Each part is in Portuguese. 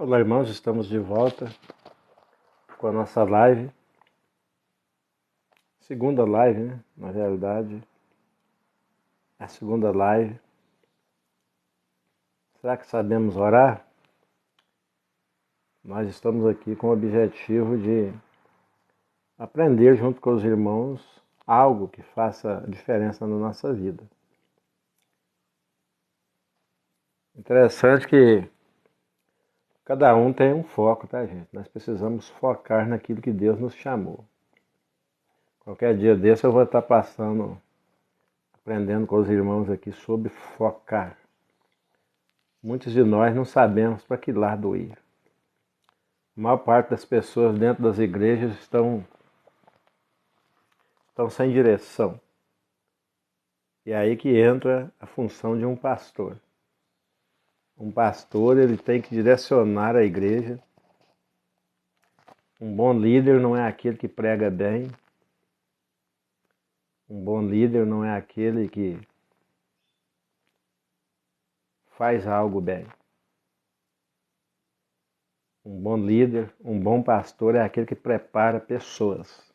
Olá, irmãos, estamos de volta com a nossa live. Segunda live, né? Na realidade, a segunda live. Será que sabemos orar? Nós estamos aqui com o objetivo de aprender junto com os irmãos algo que faça diferença na nossa vida. Interessante que cada um tem um foco, tá, gente? Nós precisamos focar naquilo que Deus nos chamou. Qualquer dia desse eu vou estar aprendendo com os irmãos aqui sobre focar. Muitos de nós não sabemos para que lado ir. A maior parte das pessoas dentro das igrejas estão sem direção. E é aí que entra a função de um pastor. Um pastor, ele tem que direcionar a igreja. Um bom líder não é aquele que prega bem. Um bom líder não é aquele que faz algo bem. Um bom líder, um bom pastor é aquele que prepara pessoas.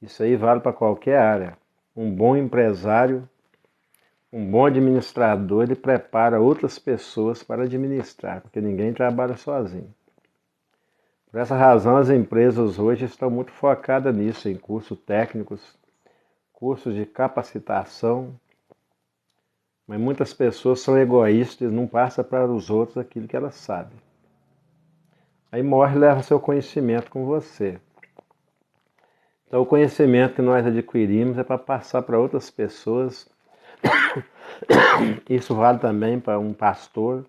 Isso aí vale para qualquer área. Um bom empresário, um bom administrador, ele prepara outras pessoas para administrar, porque ninguém trabalha sozinho. Por essa razão, as empresas hoje estão muito focadas nisso, em cursos técnicos, cursos de capacitação, mas muitas pessoas são egoístas e não passam para os outros aquilo que elas sabem. Aí morre e leva seu conhecimento com você. Então, o conhecimento que nós adquirimos é para passar para outras pessoas. Isso vale também para um pastor,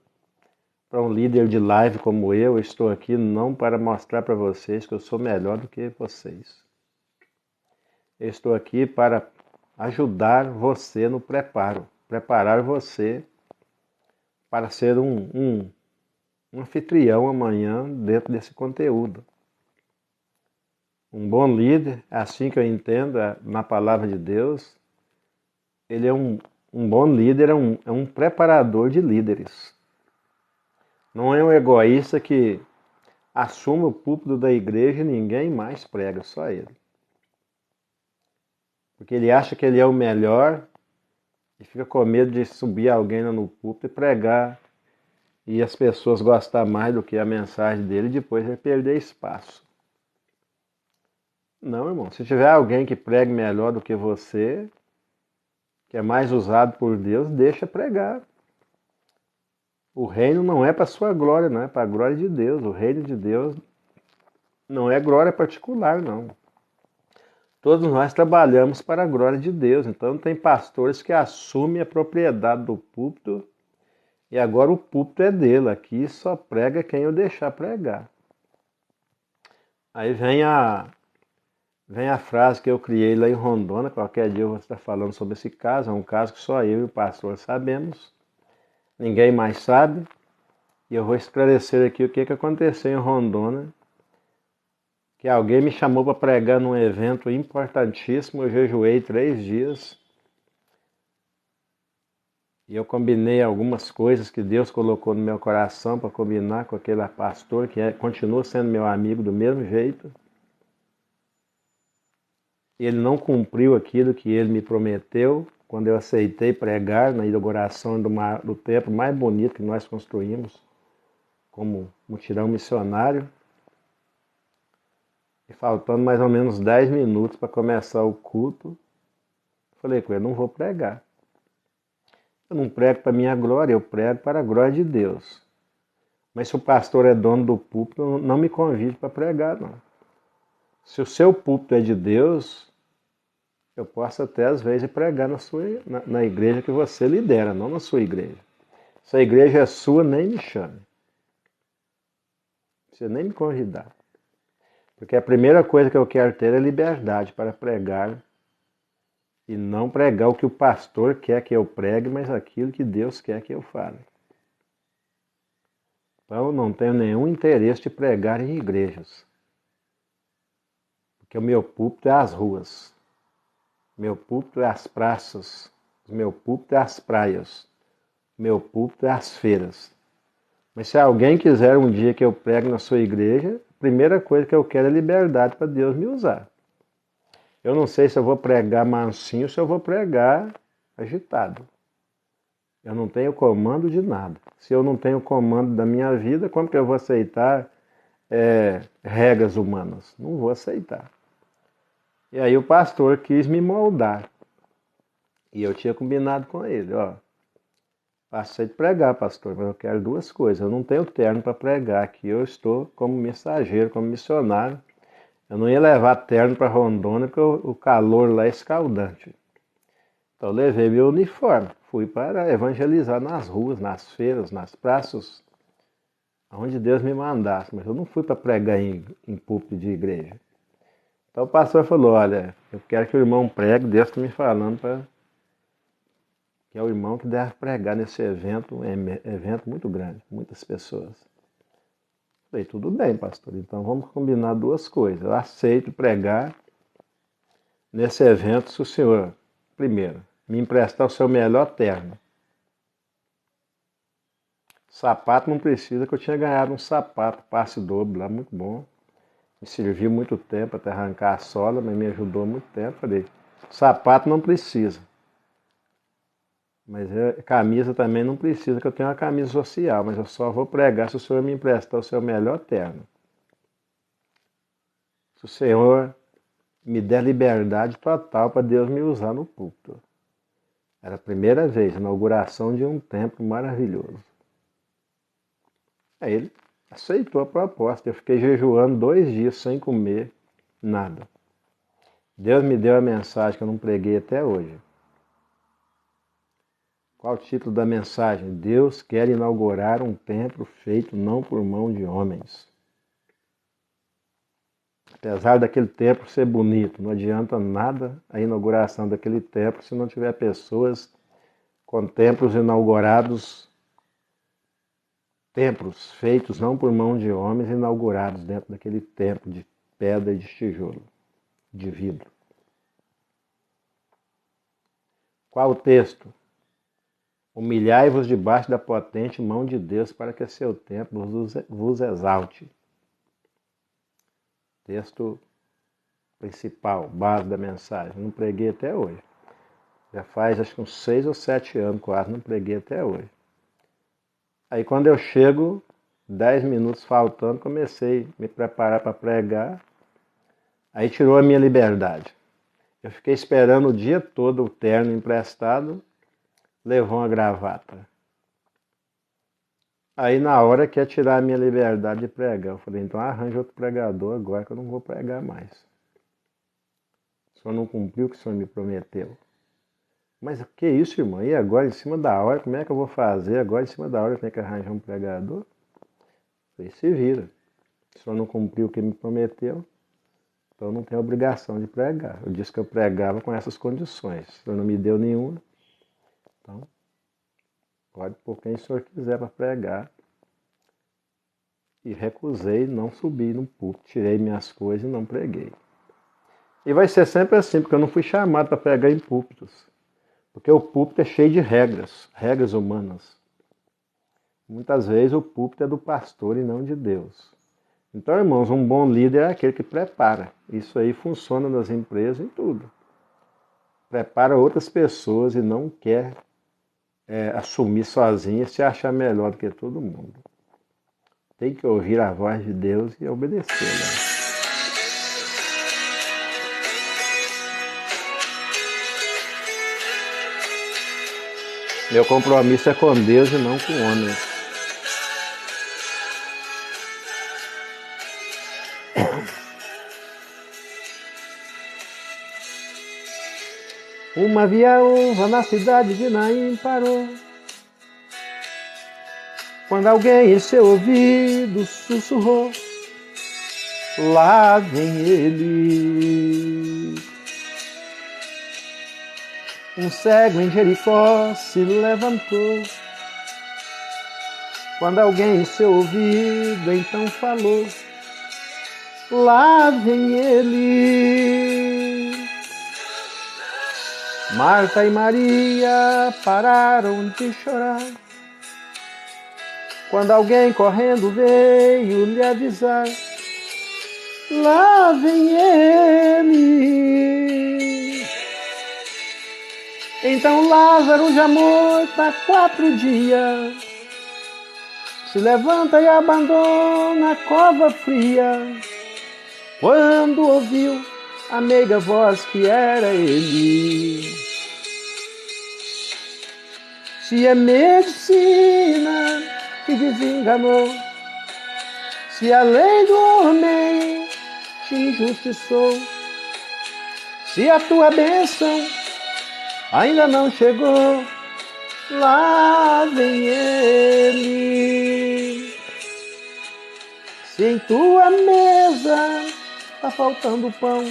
para um líder de live como eu. Eu estou aqui não para mostrar para vocês que eu sou melhor do que vocês. Eu estou aqui para ajudar você no preparo, preparar você para ser um anfitrião amanhã dentro desse conteúdo. Um bom líder, assim que eu entendo na palavra de Deus, ele é um bom líder, é um preparador de líderes. Não é um egoísta que assume o púlpito da igreja e ninguém mais prega, só ele. Porque ele acha que ele é o melhor e fica com medo de subir alguém lá no púlpito e pregar e as pessoas gostar mais do que a mensagem dele e depois ele perder espaço. Não, irmão. Se tiver alguém que pregue melhor do que você, que é mais usado por Deus, deixa pregar. O reino não é para sua glória, não é para a glória de Deus. O reino de Deus não é glória particular, não. Todos nós trabalhamos para a glória de Deus. Então tem pastores que assumem a propriedade do púlpito e agora o púlpito é dele. Aqui só prega quem eu deixar pregar. Aí vem a frase que eu criei lá em Rondônia. Qualquer dia eu vou estar falando sobre esse caso. É um caso que só eu e o pastor sabemos. Ninguém mais sabe. E eu vou esclarecer aqui o que aconteceu em Rondônia. Que alguém me chamou para pregar num evento importantíssimo. Eu jejuei 3 dias. E eu combinei algumas coisas que Deus colocou no meu coração para combinar com aquele pastor que continua sendo meu amigo do mesmo jeito. Ele não cumpriu aquilo que ele me prometeu quando eu aceitei pregar na inauguração do templo mais bonito que nós construímos como mutirão missionário. E faltando mais ou menos 10 minutos para começar o culto, falei com ele, não vou pregar. Eu não prego para minha glória, eu prego para a glória de Deus. Mas se o pastor é dono do púlpito, não me convide para pregar, não. Se o seu púlpito é de Deus, eu posso até às vezes pregar na igreja que você lidera, não na sua igreja. Se a igreja é sua, nem me chame. Você nem me convidar. Porque a primeira coisa que eu quero ter é liberdade para pregar e não pregar o que o pastor quer que eu pregue, mas aquilo que Deus quer que eu fale. Então eu não tenho nenhum interesse de pregar em igrejas. Porque o meu púlpito é as ruas. Meu púlpito é as praças. Meu púlpito é as praias. Meu púlpito é as feiras. Mas se alguém quiser um dia que eu pregue na sua igreja, a primeira coisa que eu quero é liberdade para Deus me usar. Eu não sei se eu vou pregar mansinho ou se eu vou pregar agitado. Eu não tenho comando de nada. Se eu não tenho comando da minha vida, como que eu vou aceitar regras humanas? Não vou aceitar. E aí o pastor quis me moldar. E eu tinha combinado com ele, ó. Passei de pregar, pastor, mas eu quero duas coisas. Eu não tenho terno para pregar aqui. Eu estou como mensageiro, como missionário. Eu não ia levar terno para Rondônia porque o calor lá é escaldante. Então eu levei meu uniforme. Fui para evangelizar nas ruas, nas feiras, nas praças, aonde Deus me mandasse. Mas eu não fui para pregar em púlpito de igreja. Então o pastor falou, olha, eu quero que o irmão pregue, Deus está me falando que é o irmão que deve pregar nesse evento, um evento muito grande, muitas pessoas. Falei, tudo bem, pastor, então vamos combinar duas coisas. Eu aceito pregar nesse evento se o senhor, primeiro, me emprestar o seu melhor terno. Sapato não precisa, que eu tinha ganhado um sapato, passe dobro lá, muito bom. Me serviu muito tempo até arrancar a sola, mas me ajudou muito tempo. Falei, sapato não precisa. Mas camisa também não precisa, que eu tenho uma camisa social, mas eu só vou pregar se o senhor me emprestar o seu melhor terno. Se o senhor me der liberdade total para Deus me usar no púlpito. Era a primeira vez, a inauguração de um templo maravilhoso. Aí ele aceitou a proposta. Eu fiquei jejuando 2 dias sem comer nada. Deus me deu a mensagem que eu não preguei até hoje. Qual o título da mensagem? Deus quer inaugurar um templo feito não por mão de homens. Apesar daquele templo ser bonito, não adianta nada a inauguração daquele templo se não tiver pessoas com templos inaugurados, templos feitos não por mão de homens, inaugurados dentro daquele templo de pedra e de tijolo, de vidro. Qual o texto? Humilhai-vos debaixo da potente mão de Deus para que seu templo vos exalte. Texto principal, base da mensagem. Não preguei até hoje. Já faz acho que uns 6 ou 7 anos quase, não preguei até hoje. Aí quando eu chego, 10 minutos faltando, comecei a me preparar para pregar. Aí tirou a minha liberdade. Eu fiquei esperando o dia todo o terno emprestado, levou uma gravata. Aí na hora quer tirar a minha liberdade de pregar. Eu falei, então arranja outro pregador agora que eu não vou pregar mais. O senhor não cumpriu o que o senhor me prometeu. Mas o que é isso, irmão? E agora em cima da hora, como é que eu vou fazer? Agora em cima da hora eu tenho que arranjar um pregador? Eu falei, se vira. O senhor não cumpriu o que me prometeu, então eu não tenho obrigação de pregar. Eu disse que eu pregava com essas condições. O senhor não me deu nenhuma, então pode pôr quem o senhor quiser para pregar. E recusei, não subi no púlpito, tirei minhas coisas e não preguei. E vai ser sempre assim, porque eu não fui chamado para pregar em púlpitos. Porque o púlpito é cheio de regras, regras humanas. Muitas vezes o púlpito é do pastor e não de Deus. Então, irmãos, um bom líder é aquele que prepara. Isso aí funciona nas empresas e tudo. Prepara outras pessoas e não quer assumir sozinho e se achar melhor do que todo mundo. Tem que ouvir a voz de Deus e obedecê-la. Meu compromisso é com Deus e não com homens. Uma viúva na cidade de Naim parou, quando alguém em seu ouvido sussurrou, lá vem ele. Um cego em Jericó se levantou, quando alguém em seu ouvido então falou, lá vem ele. Marta e Maria pararam de chorar, Quando alguém correndo veio lhe avisar, lá vem ele. Então Lázaro, já morto há 4 dias, se levanta e abandona a cova fria, quando ouviu a meiga voz que era ele. Se é medicina que desenganou, se a lei do homem te injustiçou, se a tua bênção ainda não chegou, lá vem ele. Se em tua mesa tá faltando pão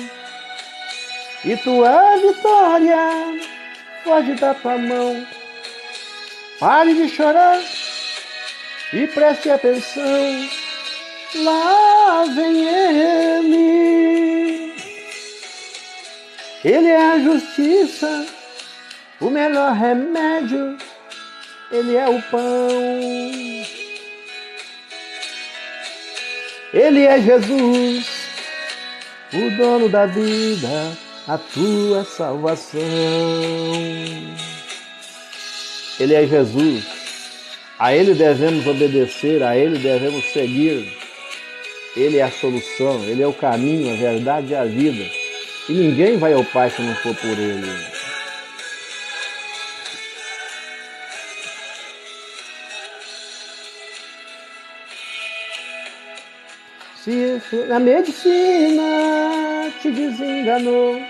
e tua vitória foge da tua mão, pare de chorar e preste atenção, lá vem ele. Ele é a justiça, o melhor remédio, ele é o pão. Ele é Jesus, o dono da vida, a tua salvação. Ele é Jesus, a Ele devemos obedecer, a Ele devemos seguir. Ele é a solução, Ele é o caminho, a verdade e a vida. E ninguém vai ao Pai se não for por Ele. Se a medicina te desenganou,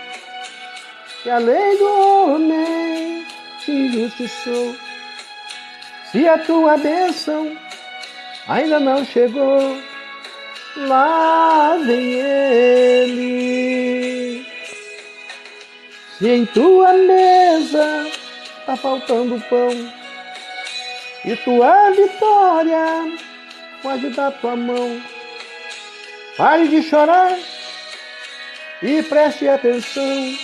se a lei do homem te injustiçou, se a tua bênção ainda não chegou, lá vem ele. Se em tua mesa tá faltando pão e tua vitória pode dar tua mão, pare de chorar e preste atenção,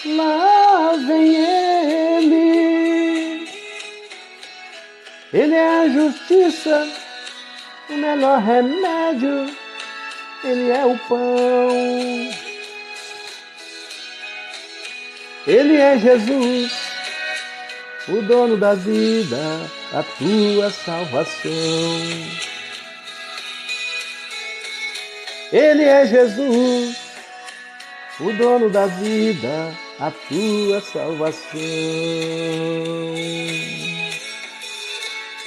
lá vem ele. Ele é a justiça, o melhor remédio, ele é o pão. Ele é Jesus, o dono da vida, a tua salvação. Ele é Jesus, o dono da vida, a tua salvação.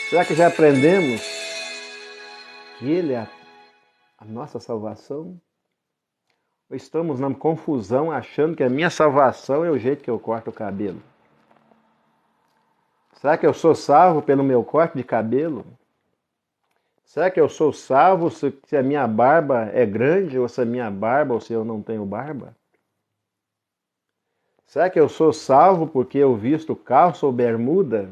Será que já aprendemos que Ele é a nossa salvação? Ou estamos na confusão achando que a minha salvação é o jeito que eu corto o cabelo? Será que eu sou salvo pelo meu corte de cabelo? Será que eu sou salvo se a minha barba é grande, ou se a minha barba, ou se eu não tenho barba? Será que eu sou salvo porque eu visto calça ou bermuda?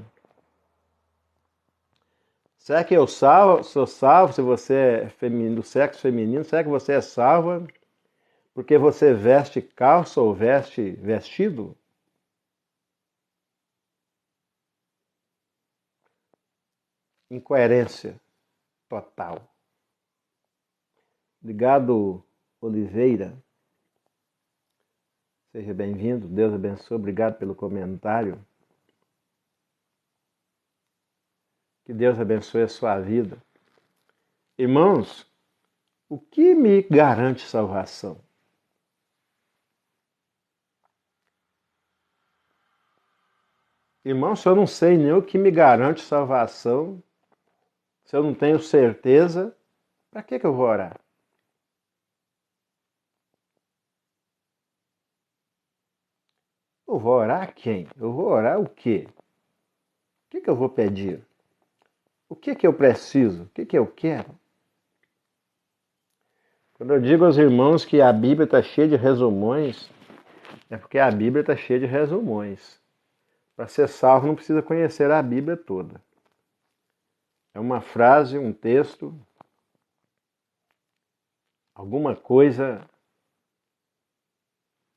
Será que eu sou salvo se você é do sexo feminino? Será que você é salva porque você veste calça ou veste vestido? Incoerência total. Obrigado, Oliveira. Seja bem-vindo. Deus abençoe. Obrigado pelo comentário. Que Deus abençoe a sua vida. Irmãos, o que me garante salvação? Irmão, se eu não sei nem o que me garante salvação, se eu não tenho certeza, para que eu vou orar? Eu vou orar quem? Eu vou orar o quê? O que eu vou pedir? O que eu preciso? O que eu quero? Quando eu digo aos irmãos que a Bíblia está cheia de resumões, é porque a Bíblia está cheia de resumões. Para ser salvo não precisa conhecer a Bíblia toda. É uma frase, um texto, alguma coisa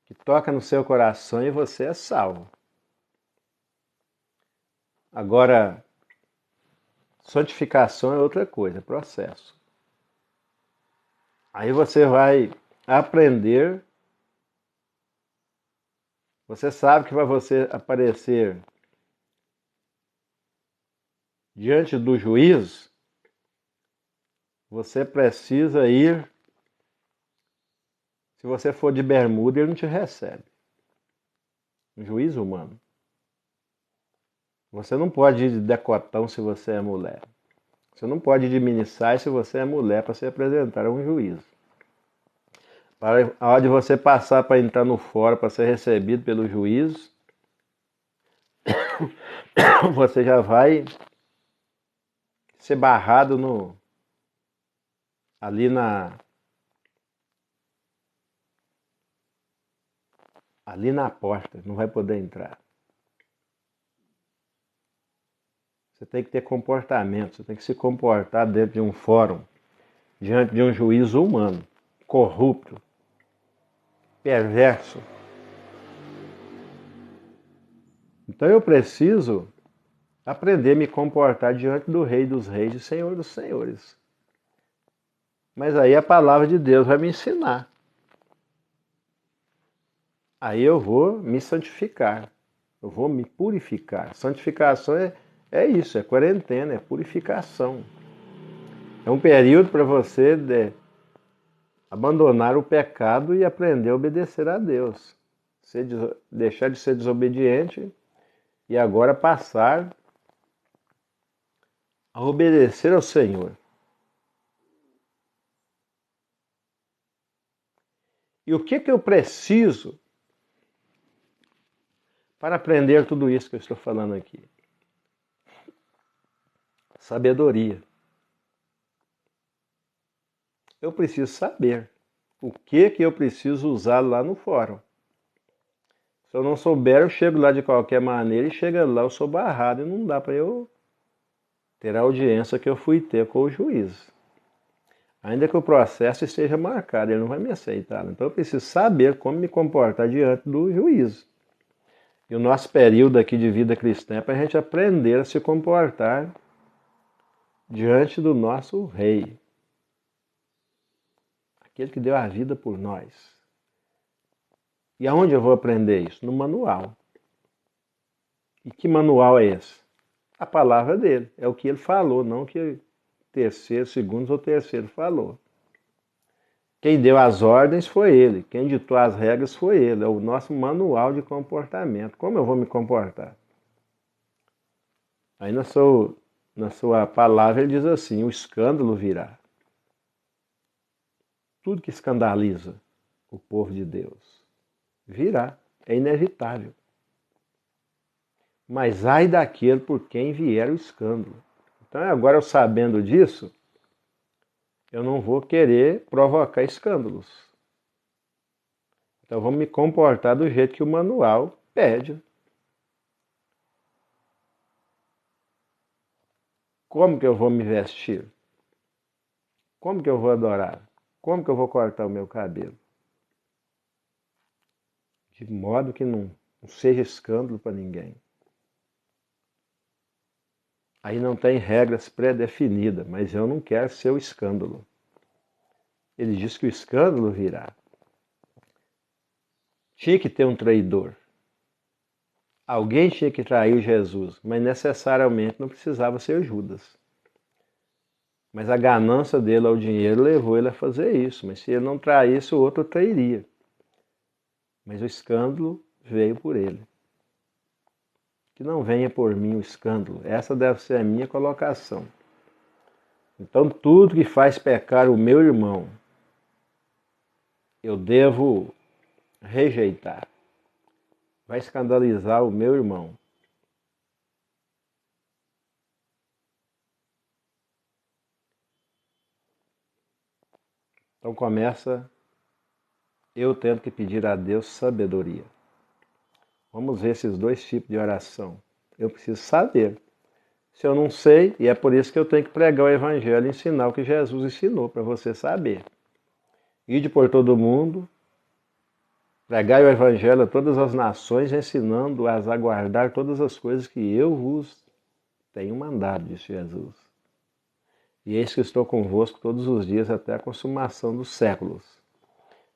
que toca no seu coração e você é salvo. Agora, Santificação é outra coisa, é processo. Aí você vai aprender. Você sabe que para você aparecer diante do juiz, você precisa ir. Se você for de bermuda, ele não te recebe. Um juiz humano. Você não pode ir de decotão se você é mulher. Você não pode ir de minissai se você é mulher para se apresentar a um juiz. Para a hora de você passar para entrar no fórum, para ser recebido pelo juiz, você já vai ser barrado ali na porta, não vai poder entrar. Você tem que ter comportamento, você tem que se comportar dentro de um fórum, diante de um juiz humano, corrupto, perverso. Então eu preciso aprender a me comportar diante do Rei dos Reis e Senhor dos Senhores. Mas aí a palavra de Deus vai me ensinar. Aí eu vou me santificar, eu vou me purificar. Santificação é isso, é quarentena, é purificação. É um período para você abandonar o pecado e aprender a obedecer a Deus. Deixar de ser desobediente e agora passar a obedecer ao Senhor. E o que eu preciso para aprender tudo isso que eu estou falando aqui? Sabedoria. Eu preciso saber o que eu preciso usar lá no fórum. Se eu não souber, eu chego lá de qualquer maneira e chega lá, eu sou barrado e não dá para eu ter a audiência que eu fui ter com o juiz. Ainda que o processo esteja marcado, ele não vai me aceitar. Então eu preciso saber como me comportar diante do juiz. E o nosso período aqui de vida cristã é para a gente aprender a se comportar diante do nosso rei. Aquele que deu a vida por nós. E aonde eu vou aprender isso? No manual. E que manual é esse? A palavra dele. É o que ele falou, não o que segundos ou terceiro falou. Quem deu as ordens foi ele. Quem ditou as regras foi ele. É o nosso manual de comportamento. Como eu vou me comportar? Aí na sua palavra ele diz assim, o escândalo virá. Tudo que escandaliza o povo de Deus virá, é inevitável. Mas ai daquele por quem vier o escândalo. Então agora eu sabendo disso, eu não vou querer provocar escândalos. Então eu vou me comportar do jeito que o manual pede. Como que eu vou me vestir? Como que eu vou adorar? Como que eu vou cortar o meu cabelo? De modo que não seja escândalo para ninguém. Aí não tem regras pré-definidas, mas eu não quero ser o escândalo. Ele diz que o escândalo virá. Tinha que ter um traidor. Alguém tinha que trair Jesus, mas necessariamente não precisava ser Judas. Mas a ganância dele ao dinheiro levou ele a fazer isso. Mas se ele não traísse, o outro trairia. Mas o escândalo veio por ele. Que não venha por mim o escândalo. Essa deve ser a minha colocação. Então tudo que faz pecar o meu irmão, eu devo rejeitar. Vai escandalizar o meu irmão. Então começa eu tendo que pedir a Deus sabedoria. Vamos ver esses dois tipos de oração. Eu preciso saber. Se eu não sei, e é por isso que eu tenho que pregar o Evangelho e ensinar o que Jesus ensinou, para você saber. Ide por todo mundo, pregai o Evangelho a todas as nações, ensinando-as a guardar todas as coisas que eu vos tenho mandado, disse Jesus. E eis que estou convosco todos os dias até a consumação dos séculos.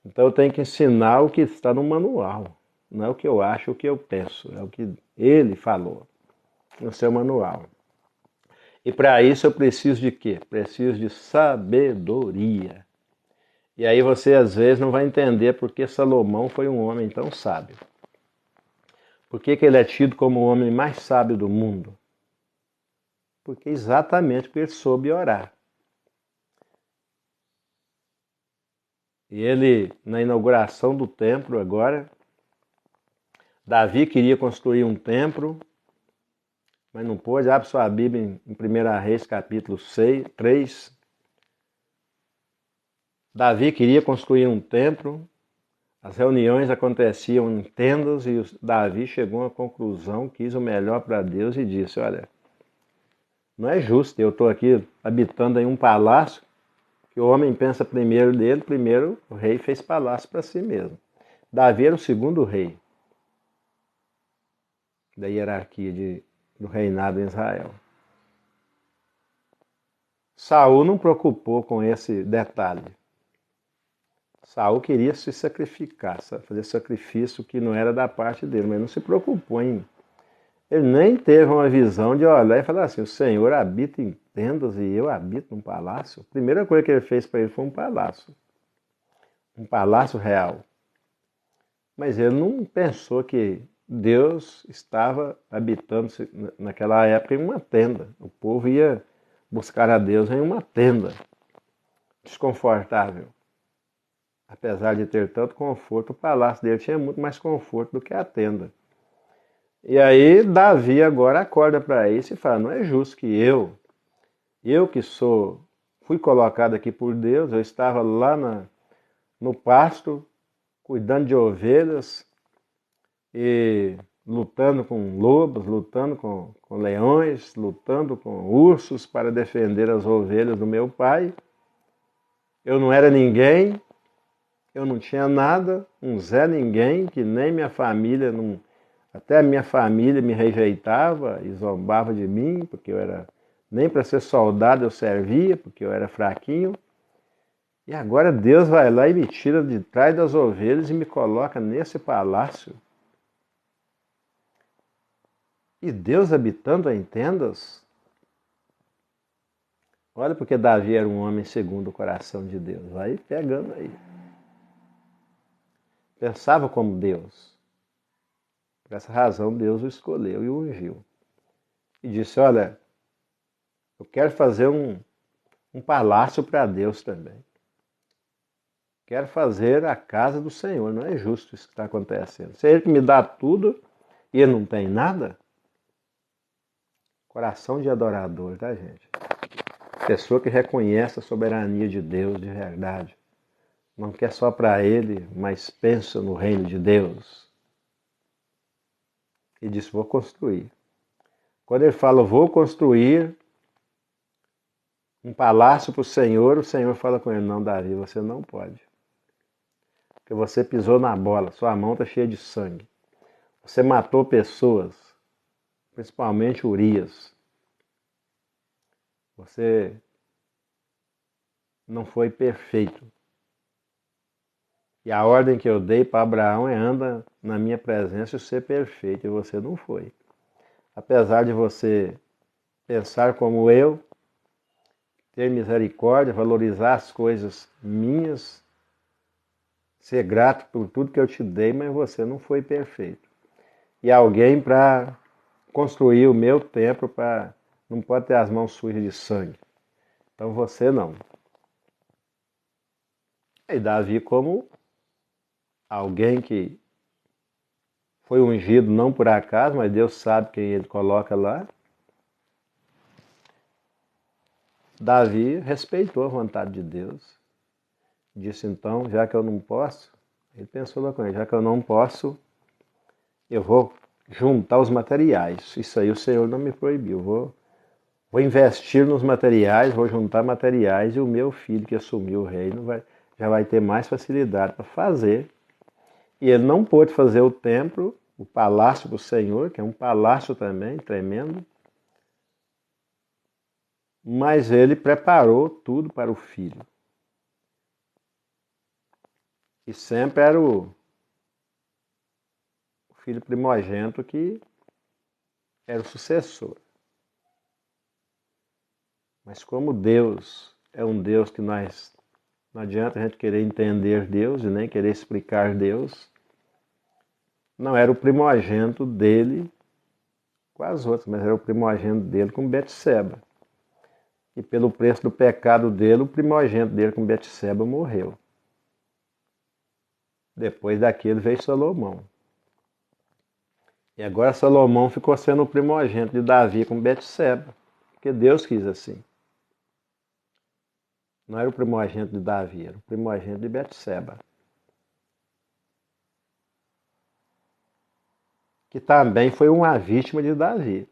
Então eu tenho que ensinar o que está no manual. Não é o que eu acho, o que eu penso. É o que ele falou no seu manual. E para isso eu preciso de quê? Preciso de sabedoria. E aí você às vezes não vai entender por que Salomão foi um homem tão sábio. Por que ele é tido como o homem mais sábio do mundo? Porque exatamente porque ele soube orar. E ele, na inauguração do templo agora, Davi queria construir um templo, mas não pôde. Abre sua Bíblia em 1 Reis capítulo 3. Davi queria construir um templo, as reuniões aconteciam em tendas e Davi chegou a uma conclusão, quis o melhor para Deus e disse, olha, não é justo, eu estou aqui habitando em um palácio, que o homem pensa primeiro dele, primeiro o rei fez palácio para si mesmo. Davi era o segundo rei da hierarquia do reinado em Israel. Saul não preocupou com esse detalhe. Saul queria se sacrificar, fazer sacrifício que não era da parte dele, mas não se preocupou em. Ele nem teve uma visão de olhar e falar assim, o Senhor habita em tendas e eu habito num palácio. A primeira coisa que ele fez para ele foi um palácio real. Mas ele não pensou que Deus estava habitando naquela época em uma tenda. O povo ia buscar a Deus em uma tenda desconfortável. Apesar de ter tanto conforto, o palácio dele tinha muito mais conforto do que a tenda. E aí Davi agora acorda para isso e fala, não é justo que eu que fui colocado aqui por Deus, eu estava lá no pasto, cuidando de ovelhas e lutando com lobos, lutando com leões, lutando com ursos para defender as ovelhas do meu pai. Eu não era ninguém, eu não tinha nada, um Zé ninguém, que nem minha família, até a minha família me rejeitava e zombava de mim, porque eu era, nem para ser soldado eu servia, porque eu era fraquinho. E agora Deus vai lá e me tira de trás das ovelhas e me coloca nesse palácio. E Deus habitando em tendas? Olha porque Davi era um homem segundo o coração de Deus. Vai pegando aí. Pensava como Deus. Por essa razão Deus o escolheu e o ungiu. E disse, olha, eu quero fazer um palácio para Deus também. Quero fazer a casa do Senhor. Não é justo isso que está acontecendo. Se ele me dá tudo e ele não tem nada, coração de adorador, tá, gente? Pessoa que reconhece a soberania de Deus de verdade. Não quer só para ele, mas pensa no reino de Deus. E disse, vou construir. Quando ele fala, vou construir um palácio para o Senhor fala com ele, não, Davi, você não pode. Porque você pisou na bola, sua mão está cheia de sangue. Você matou pessoas, principalmente Urias. Você não foi perfeito. E a ordem que eu dei para Abraão é anda na minha presença e ser perfeito, e você não foi. Apesar de você pensar como eu, ter misericórdia, valorizar as coisas minhas, ser grato por tudo que eu te dei, mas você não foi perfeito. E alguém para construir o meu templo não pode ter as mãos sujas de sangue. Então você não. E Davi, como alguém que foi ungido não por acaso, mas Deus sabe quem ele coloca lá, Davi respeitou a vontade de Deus. Disse então, já que eu não posso, ele pensou lá com ele, já que eu não posso, eu vou juntar os materiais. Isso aí o Senhor não me proibiu. Vou investir nos materiais, vou juntar materiais e o meu filho que assumiu o reino já vai ter mais facilidade para fazer. E ele não pôde fazer o templo, o palácio do Senhor, que é um palácio também tremendo, mas ele preparou tudo para o filho. E sempre era o filho primogênito que era o sucessor. Mas como Deus é um Deus que não adianta a gente querer entender Deus e nem querer explicar Deus, não era o primogênito dele com as outras, mas era o primogênito dele com Betseba. E pelo preço do pecado dele, o primogênito dele com Betseba morreu. Depois daquele veio Salomão. E agora Salomão ficou sendo o primogênito de Davi com Betseba, porque Deus quis assim. Não era o primogênito de Davi, era o primogênito de Betseba. Que também foi uma vítima de Davi.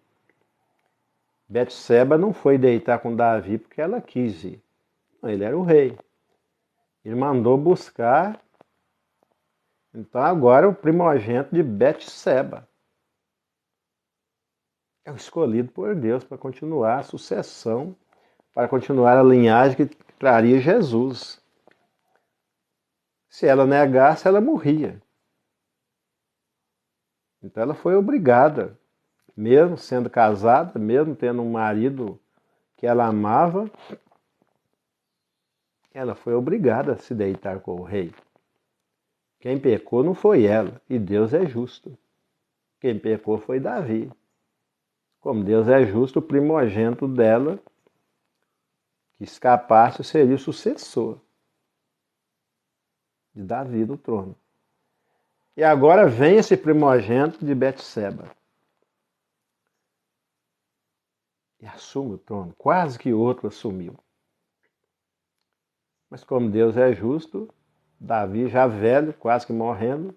Betseba não foi deitar com Davi porque ela quis ir. Não, ele era o rei. Ele mandou buscar. Então agora o primogênito de Betseba é o escolhido por Deus para continuar a sucessão, para continuar a linhagem que traria Jesus. Se ela negasse, ela morria. Então ela foi obrigada, mesmo sendo casada, mesmo tendo um marido que ela amava, ela foi obrigada a se deitar com o rei. Quem pecou não foi ela, e Deus é justo. Quem pecou foi Davi. Como Deus é justo, o primogênito dela, que escapasse, seria o sucessor de Davi do trono. E agora vem esse primogênito de Betseba e assume o trono. Quase que outro assumiu. Mas como Deus é justo, Davi já velho, quase que morrendo,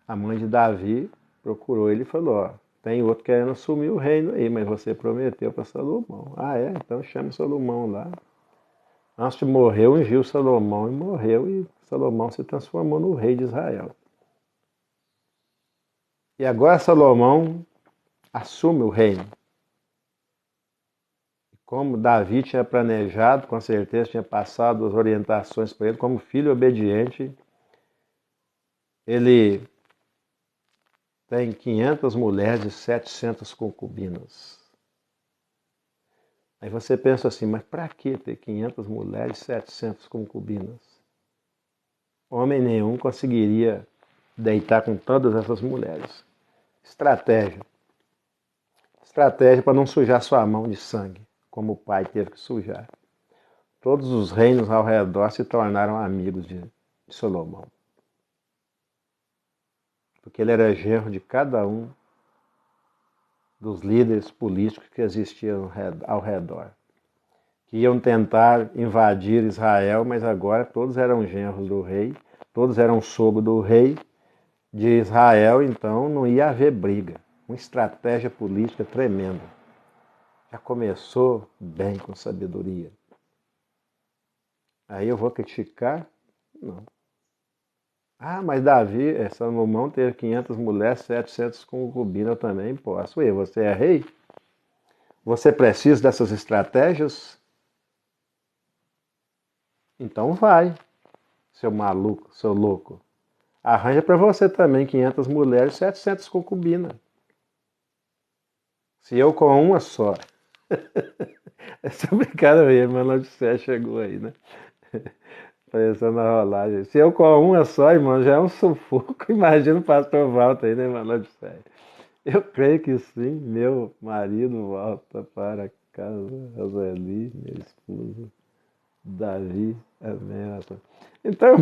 a mãe de Davi procurou ele e falou, ó, tem outro querendo assumir o reino aí, mas você prometeu para Salomão. Ah, é? Então chame Salomão lá. Antes de morrer, ungiu Salomão e morreu, e Salomão se transformou no rei de Israel. E agora Salomão assume o reino. Como Davi tinha planejado, com certeza tinha passado as orientações para ele, como filho obediente, ele tem 500 mulheres e 700 concubinas. Aí você pensa assim, mas para que ter 500 mulheres e 700 concubinas? Homem nenhum conseguiria deitar com todas essas mulheres. Estratégia. Estratégia para não sujar sua mão de sangue, como o pai teve que sujar. Todos os reinos ao redor se tornaram amigos de Salomão. Porque ele era genro de cada um dos líderes políticos que existiam ao redor. Que iam tentar invadir Israel, mas agora todos eram genros do rei, todos eram sogro do rei de Israel, então não ia haver briga. Uma estratégia política tremenda. Já começou bem com sabedoria. Aí eu vou criticar? Não. Ah, mas Davi, Salomão teve 500 mulheres, 700 concubinas, eu também posso. E você é rei? Você precisa dessas estratégias? Então vai, seu maluco, seu louco. Arranja para você também 500 mulheres, 700 concubinas. Se eu com uma só. Essa brincadeira, mas lá de Sé chegou aí, né? Pensando na rolagem. Se eu com uma só, irmão, já é um sufoco. Imagina o pastor Walter aí, né, mano, de Sé. Eu creio que sim, meu marido volta para casa, Roseli, minha esposa, Davi, amém. Então,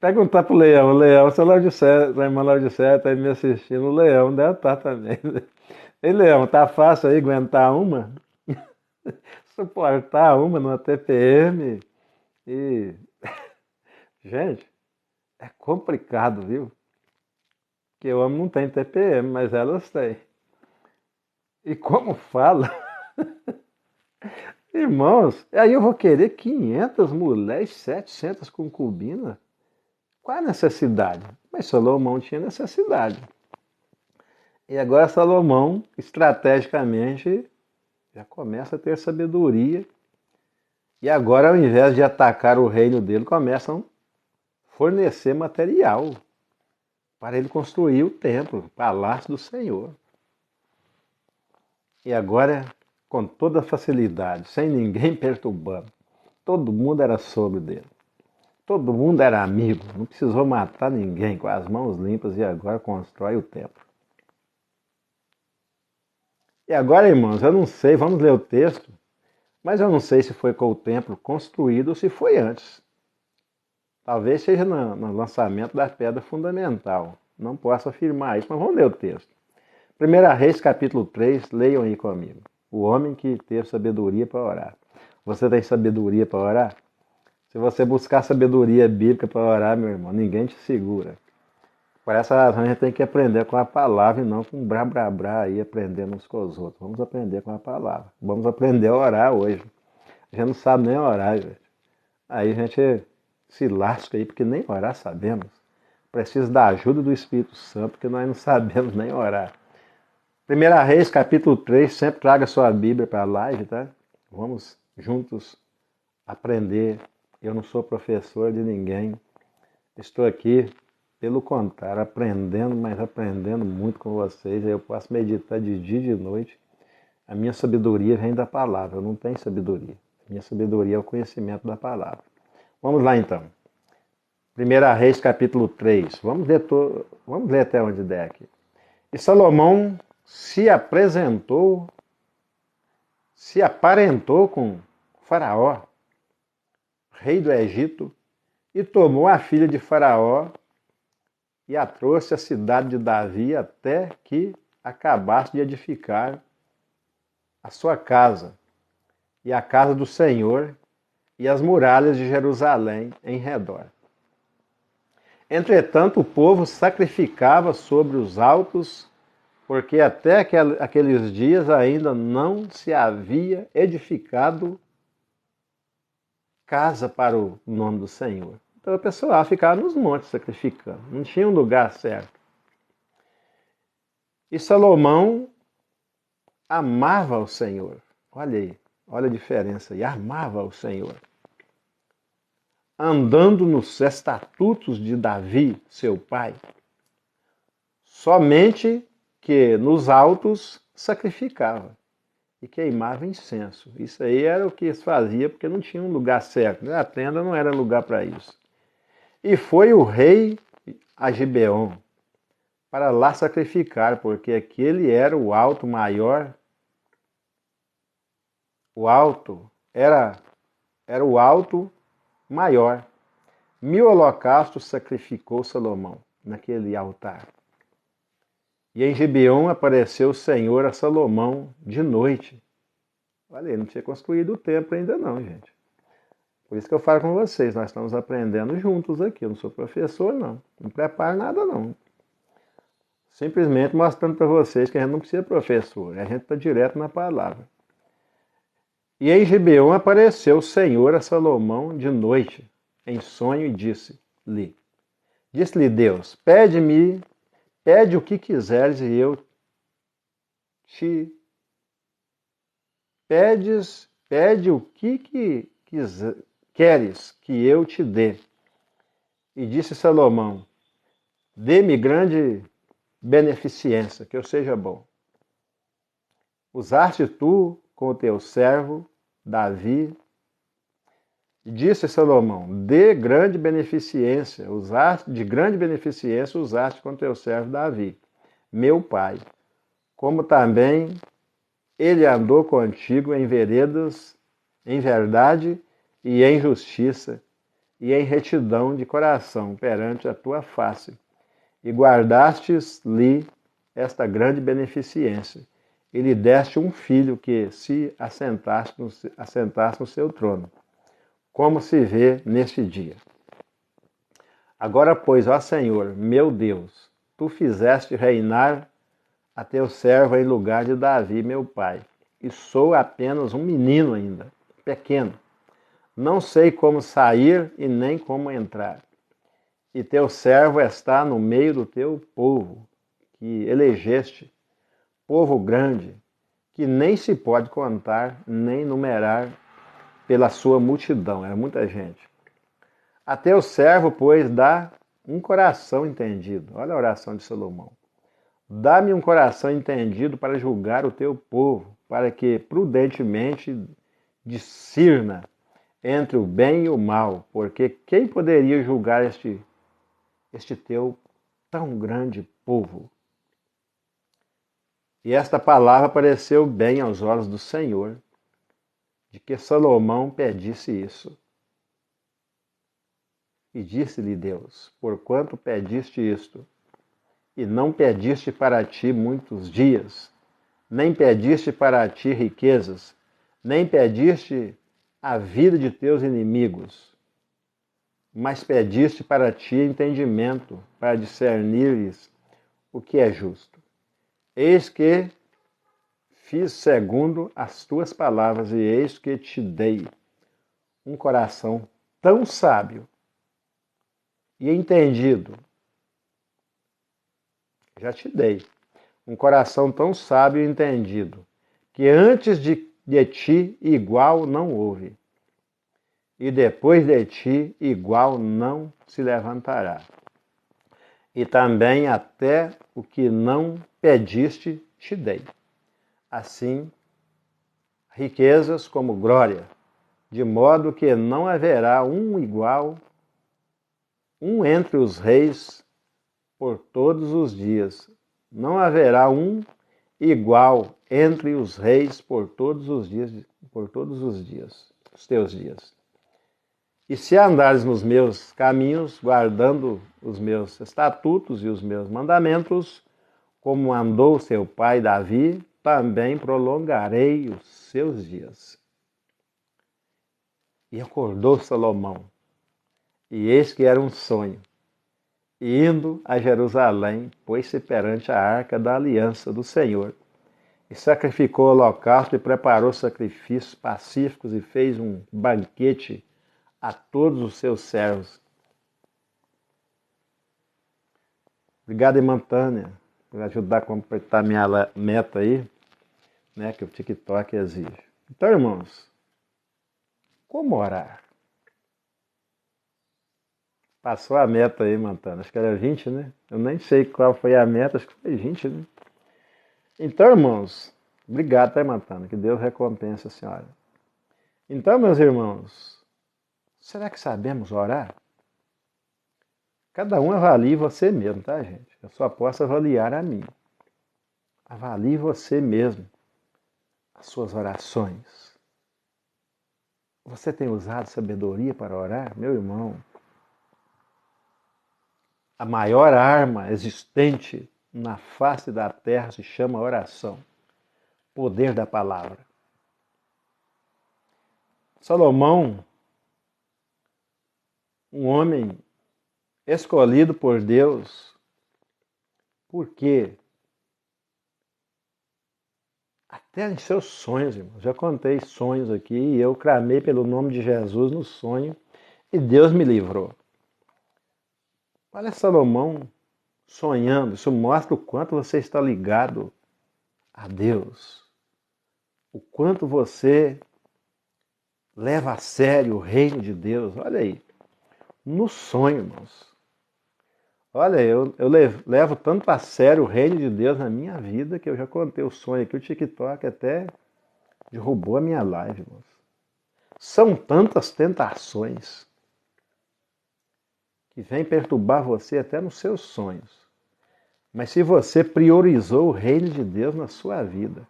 perguntar pro Leão, Leão, se a Laodicea, a irmã Laodicea está me assistindo, o Leão deve estar também. Ei, Leão, tá fácil aí aguentar uma? Suportar uma numa TPM? E, gente, é complicado, viu? Porque o homem não tem TPM, mas elas têm. E como fala, irmãos, aí eu vou querer 500 mulheres, 700 concubinas? Qual a necessidade? Mas Salomão tinha necessidade. E agora Salomão, estrategicamente, já começa a ter sabedoria. E agora, ao invés de atacar o reino dele, começam a fornecer material para ele construir o templo, o palácio do Senhor. E agora, com toda facilidade, sem ninguém perturbando, todo mundo era sogro dele. Todo mundo era amigo, não precisou matar ninguém, com as mãos limpas, e agora constrói o templo. E agora, irmãos, eu não sei, vamos ler o texto, mas eu não sei se foi com o templo construído ou se foi antes. Talvez seja no lançamento da pedra fundamental. Não posso afirmar isso, mas vamos ler o texto. 1 Reis, capítulo 3, leiam aí comigo. O homem que teve sabedoria para orar. Você tem sabedoria para orar? Se você buscar sabedoria bíblica para orar, meu irmão, ninguém te segura. Por essa razão a gente tem que aprender com a palavra e não com brá aí aprendendo uns com os outros. Vamos aprender com a palavra. Vamos aprender a orar hoje. A gente não sabe nem orar, gente. Aí a gente se lasca aí, porque nem orar sabemos. Precisa da ajuda do Espírito Santo, porque nós não sabemos nem orar. 1 Reis, capítulo 3, sempre traga sua Bíblia para a live, tá? Vamos juntos aprender. Eu não sou professor de ninguém. Estou aqui, pelo contrário, aprendendo, mas aprendendo muito com vocês. Eu posso meditar de dia e de noite. A minha sabedoria vem da palavra, eu não tenho sabedoria. A minha sabedoria é o conhecimento da palavra. Vamos lá então. 1 Reis, capítulo 3. Vamos ler até onde der aqui. E Salomão se aparentou com Faraó, rei do Egito, e tomou a filha de Faraó e a trouxe à cidade de Davi até que acabasse de edificar a sua casa e a casa do Senhor e as muralhas de Jerusalém em redor. Entretanto, o povo sacrificava sobre os altos, porque até aqueles dias ainda não se havia edificado casa para o nome do Senhor. Então o pessoal ficava nos montes sacrificando, não tinha um lugar certo. E Salomão amava o Senhor. Olha aí, olha a diferença aí, amava o Senhor. Andando nos estatutos de Davi, seu pai, somente que nos altos sacrificava e queimava incenso. Isso aí era o que eles faziam, porque não tinha um lugar certo. A tenda não era lugar para isso. E foi o rei a Gibeon para lá sacrificar, porque aquele era o alto maior. O alto era o alto maior. 1000 holocaustos sacrificou Salomão naquele altar. E em Gibeon apareceu o Senhor a Salomão de noite. Olha, ele não tinha construído o templo ainda não, gente. Por isso que eu falo com vocês, nós estamos aprendendo juntos aqui. Eu não sou professor, não. Não preparo nada, não. Simplesmente mostrando para vocês que a gente não precisa de professor. A gente está direto na palavra. E em Gibeon apareceu o Senhor a Salomão de noite, em sonho, e disse-lhe Deus, pede o que quiseres e eu te... Pede o que queres que eu te dê. E disse Salomão, dê-me grande beneficência, que eu seja bom. Usaste tu com o teu servo Davi. E disse Salomão, de grande beneficência usaste com teu servo Davi, meu pai, como também ele andou contigo em veredas, em verdade e em justiça, e em retidão de coração perante a tua face, e guardastes-lhe esta grande beneficência, e lhe deste um filho que se assentasse no seu trono, como se vê neste dia. Agora, pois, ó Senhor, meu Deus, tu fizeste reinar a teu servo em lugar de Davi, meu pai, e sou apenas um menino ainda, pequeno. Não sei como sair e nem como entrar. E teu servo está no meio do teu povo, que elegeste, povo grande, que nem se pode contar, nem numerar pela sua multidão. Era muita gente. A teu servo, pois, dá um coração entendido. Olha a oração de Salomão. Dá-me um coração entendido para julgar o teu povo, para que prudentemente discirna entre o bem e o mal, porque quem poderia julgar este teu tão grande povo? E esta palavra pareceu bem aos olhos do Senhor, de que Salomão pedisse isso. E disse-lhe Deus: porquanto pediste isto, e não pediste para ti muitos dias, nem pediste para ti riquezas, nem pediste a vida de teus inimigos, mas pediste para ti entendimento, para discernires o que é justo. Eis que fiz segundo as tuas palavras, e eis que te dei um coração tão sábio e entendido. Já te dei um coração tão sábio e entendido, que antes de ti igual não houve, e depois de ti igual não se levantará. E também até o que não pediste te dei. Assim, riquezas como glória, de modo que não haverá um igual, um entre os reis por todos os dias. Não haverá um igual entre os reis por todos os dias, os teus dias. E se andares nos meus caminhos, guardando os meus estatutos e os meus mandamentos, como andou seu pai Davi, também prolongarei os seus dias. E acordou Salomão, e eis que era um sonho. E indo a Jerusalém, pôs-se perante a arca da aliança do Senhor, e sacrificou o holocausto e preparou sacrifícios pacíficos e fez um banquete a todos os seus servos. Obrigado, irmã Tânia, por ajudar a completar minha meta aí, né, que o TikTok exige. Então, irmãos, como orar? Passou a meta aí, Mantana. Acho que era 20, né? Eu nem sei qual foi a meta, acho que foi 20, né? Então, irmãos, obrigado, tá, Mantana? Que Deus recompense a senhora. Então, meus irmãos, será que sabemos orar? Cada um avalie você mesmo, tá, gente? Eu só posso avaliar a mim. Avalie você mesmo as suas orações. Você tem usado sabedoria para orar, meu irmão? A maior arma existente na face da terra se chama oração. Poder da palavra. Salomão, um homem escolhido por Deus, porque até em seus sonhos, irmãos, já contei sonhos aqui e eu clamei pelo nome de Jesus no sonho e Deus me livrou. Olha Salomão sonhando, isso mostra o quanto você está ligado a Deus, o quanto você leva a sério o reino de Deus. Olha aí, no sonho, irmãos. Olha, eu levo tanto a sério o reino de Deus na minha vida que eu já contei o sonho aqui, o TikTok até derrubou a minha live, irmãos. São tantas tentações que vêm perturbar você até nos seus sonhos. Mas se você priorizou o reino de Deus na sua vida,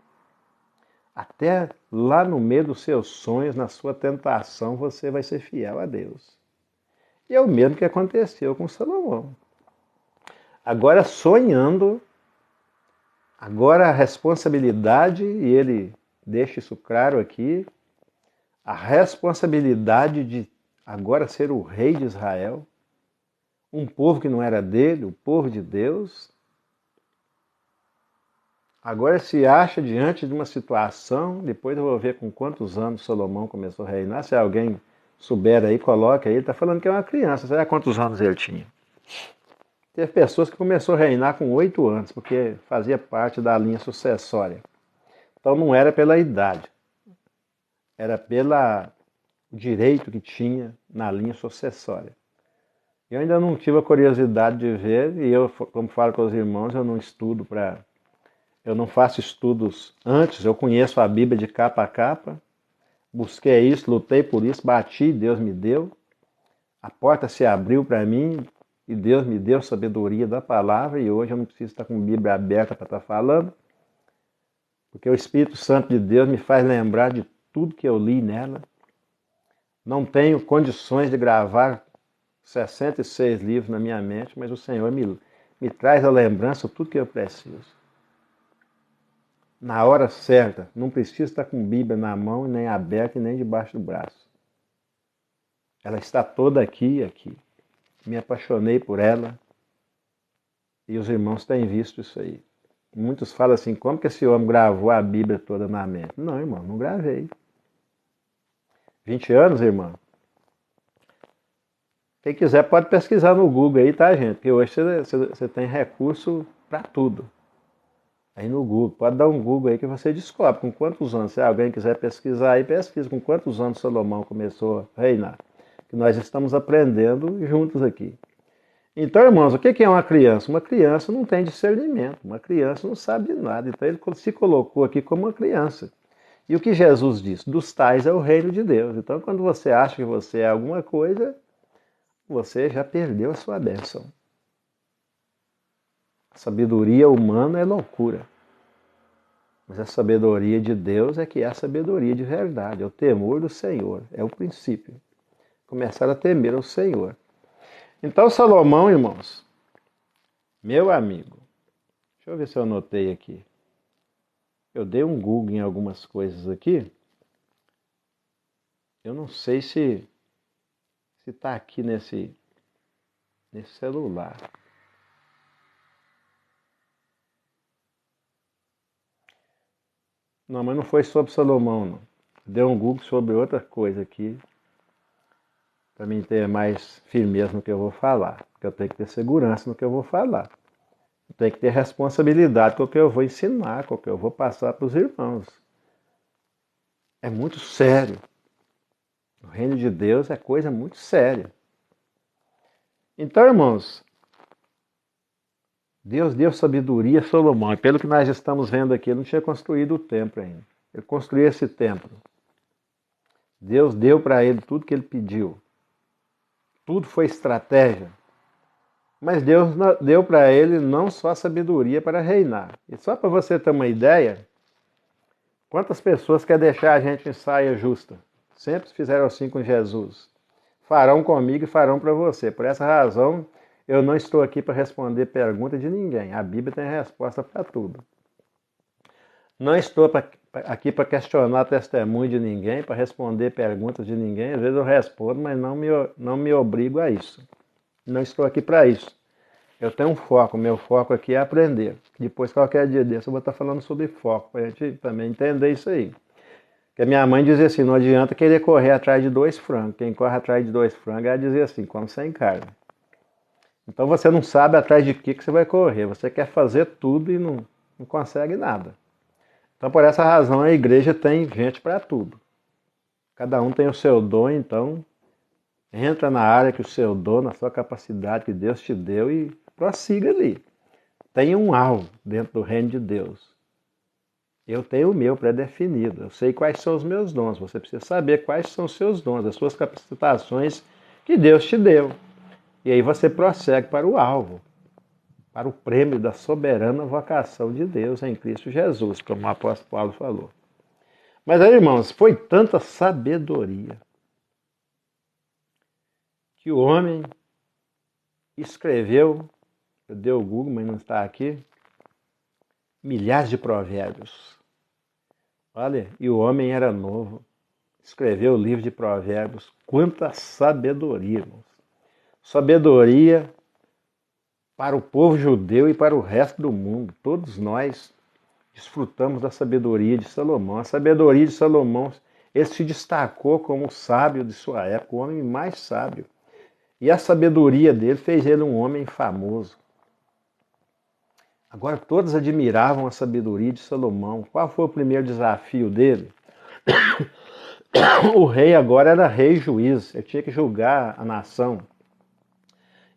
até lá no meio dos seus sonhos, na sua tentação, você vai ser fiel a Deus. E é o mesmo que aconteceu com Salomão. Agora sonhando, agora a responsabilidade, e ele deixa isso claro aqui, a responsabilidade de agora ser o rei de Israel, um povo que não era dele, o povo de Deus, agora se acha diante de uma situação, depois eu vou ver com quantos anos Salomão começou a reinar, se alguém souber aí, coloca aí, ele está falando que é uma criança, sabe quantos anos ele tinha? Teve pessoas que começaram a reinar com 8 anos, porque fazia parte da linha sucessória. Então não era pela idade, era pelo direito que tinha na linha sucessória. Eu ainda não tive a curiosidade de ver, e eu, como falo com os irmãos, eu não faço estudos antes, eu conheço a Bíblia de capa a capa, busquei isso, lutei por isso, bati, Deus me deu, a porta se abriu para mim e Deus me deu sabedoria da palavra e hoje eu não preciso estar com a Bíblia aberta para estar falando, porque o Espírito Santo de Deus me faz lembrar de tudo que eu li nela. Não tenho condições de gravar 66 livros na minha mente, mas o Senhor me traz a lembrança de tudo que eu preciso. Na hora certa, não preciso estar com Bíblia na mão, nem aberta e nem debaixo do braço. Ela está toda aqui e aqui. Me apaixonei por ela e os irmãos têm visto isso aí. Muitos falam assim, como que esse homem gravou a Bíblia toda na mente? Não, irmão, não gravei. 20 anos, irmão. Quem quiser pode pesquisar no Google aí, tá, gente? Porque hoje você tem recurso para tudo. Aí no Google, pode dar um Google aí que você descobre com quantos anos. Se alguém quiser pesquisar aí, pesquisa com quantos anos Salomão começou a reinar. Que nós estamos aprendendo juntos aqui. Então, irmãos, o que é uma criança? Uma criança não tem discernimento, uma criança não sabe de nada. Então ele se colocou aqui como uma criança. E o que Jesus disse? Dos tais é o reino de Deus. Então quando você acha que você é alguma coisa, você já perdeu a sua bênção. A sabedoria humana é loucura. Mas a sabedoria de Deus é que é a sabedoria de verdade, é o temor do Senhor, é o princípio. Começar a temer ao Senhor. Então Salomão, irmãos, meu amigo, deixa eu ver se eu anotei aqui. Eu dei um Google em algumas coisas aqui. Eu não sei se está aqui nesse celular. Não, mas não foi sobre Salomão, não. Dei um Google sobre outra coisa aqui, para mim ter mais firmeza no que eu vou falar. Porque eu tenho que ter segurança no que eu vou falar. Eu tenho que ter responsabilidade com o que eu vou ensinar, com o que eu vou passar para os irmãos. É muito sério. O reino de Deus é coisa muito séria. Então, irmãos, Deus deu sabedoria a Salomão. E pelo que nós estamos vendo aqui, ele não tinha construído o templo ainda. Ele construiu esse templo. Deus deu para ele tudo que ele pediu. Tudo foi estratégia. Mas Deus deu para ele não só sabedoria para reinar. E só para você ter uma ideia, quantas pessoas querem deixar a gente em saia justa? Sempre fizeram assim com Jesus. Farão comigo e farão para você. Por essa razão, eu não estou aqui para responder pergunta de ninguém. A Bíblia tem resposta para tudo. Não estou aqui para questionar testemunho de ninguém, para responder perguntas de ninguém. Às vezes eu respondo, mas não me obrigo a isso. Não estou aqui para isso. Eu tenho um foco. Meu foco aqui é aprender. Depois, qualquer dia desse, eu vou estar falando sobre foco, para a gente também entender isso aí. Porque a minha mãe dizia assim, não adianta querer correr atrás de 2 frangos. Quem corre atrás de 2 frangos, ela dizia assim, come sem carne. Então você não sabe atrás de que você vai correr. Você quer fazer tudo e não consegue nada. Então por essa razão a igreja tem gente para tudo. Cada um tem o seu dom, então entra na área que o seu dom, na sua capacidade que Deus te deu e prossiga ali. Tenha um alvo dentro do reino de Deus. Eu tenho o meu pré-definido. Eu sei quais são os meus dons. Você precisa saber quais são os seus dons, as suas capacitações que Deus te deu. E aí você prossegue para o alvo, para o prêmio da soberana vocação de Deus em Cristo Jesus, como o apóstolo Paulo falou. Mas aí, irmãos, foi tanta sabedoria que o homem escreveu, eu dei o Google, mas não está aqui, milhares de provérbios. Olha, e o homem era novo, escreveu o livro de provérbios. Quanta sabedoria, irmãos. Sabedoria para o povo judeu e para o resto do mundo. Todos nós desfrutamos da sabedoria de Salomão. A sabedoria de Salomão, ele se destacou como o sábio de sua época, o homem mais sábio. E a sabedoria dele fez ele um homem famoso. Agora todos admiravam a sabedoria de Salomão. Qual foi o primeiro desafio dele? O rei agora era rei juiz, ele tinha que julgar a nação.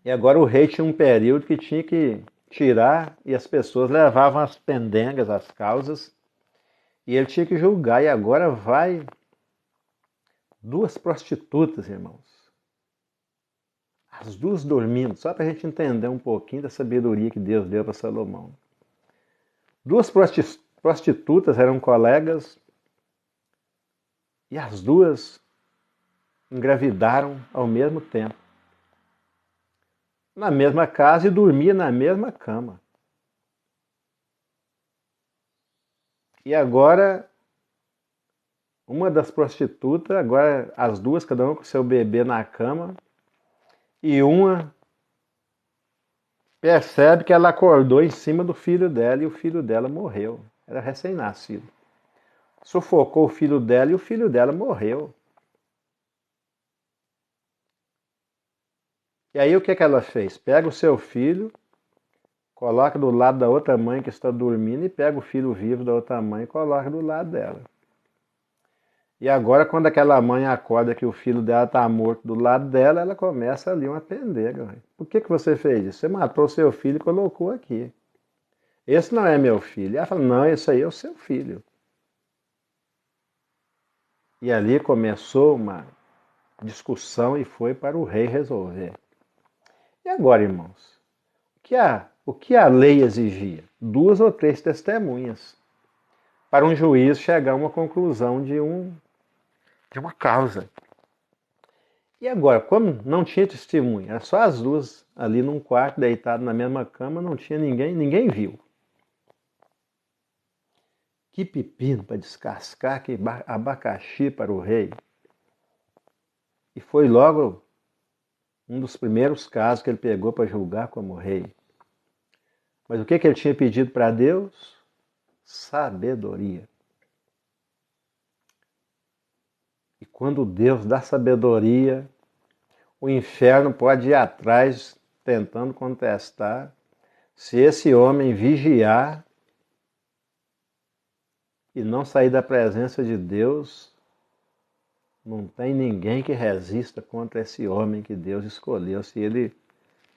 E agora o rei tinha um período que tinha que tirar e as pessoas levavam as pendengas, as causas, e ele tinha que julgar. E agora vai duas prostitutas, irmãos. As duas dormindo, só para a gente entender um pouquinho da sabedoria que Deus deu para Salomão. Duas prostitutas eram colegas e as duas engravidaram ao mesmo tempo. Na mesma casa e dormia na mesma cama. E agora, uma das prostitutas, agora as duas, cada uma com seu bebê na cama, e uma percebe que ela acordou em cima do filho dela e o filho dela morreu. Era recém-nascido. Sufocou o filho dela e o filho dela morreu. E aí o que ela fez? Pega o seu filho, coloca do lado da outra mãe que está dormindo e pega o filho vivo da outra mãe e coloca do lado dela. E agora, quando aquela mãe acorda que o filho dela está morto do lado dela, ela começa ali uma pendeira. Por que você fez isso? Você matou seu filho e colocou aqui. Esse não é meu filho. E ela fala, não, esse aí é o seu filho. E ali começou uma discussão e foi para o rei resolver. E agora, irmãos? O que a lei exigia? 2 ou 3 testemunhas para um juiz chegar a uma conclusão de uma causa. E agora, como não tinha testemunha, era só as duas ali num quarto, deitado na mesma cama, não tinha ninguém viu. Que pepino para descascar, que abacaxi para o rei. E foi logo um dos primeiros casos que ele pegou para julgar como rei. Mas o que ele tinha pedido para Deus? Sabedoria. E quando Deus dá sabedoria, o inferno pode ir atrás tentando contestar. Se esse homem vigiar e não sair da presença de Deus, não tem ninguém que resista contra esse homem que Deus escolheu, se ele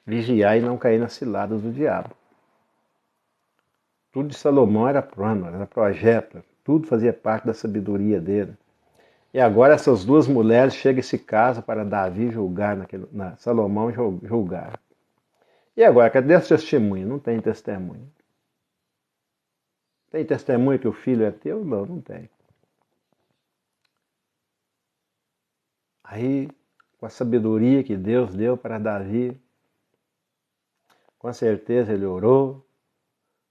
vigiar e não cair nas ciladas do diabo. Tudo de Salomão era plano, era projeto, tudo fazia parte da sabedoria dele. E agora essas duas mulheres chegam e se casam para Davi julgar, Salomão julgar. E agora, cadê esse testemunho? Não tem testemunho. Tem testemunho que o filho é teu? Não, não tem. Aí, com a sabedoria que Deus deu para Davi, com certeza ele orou,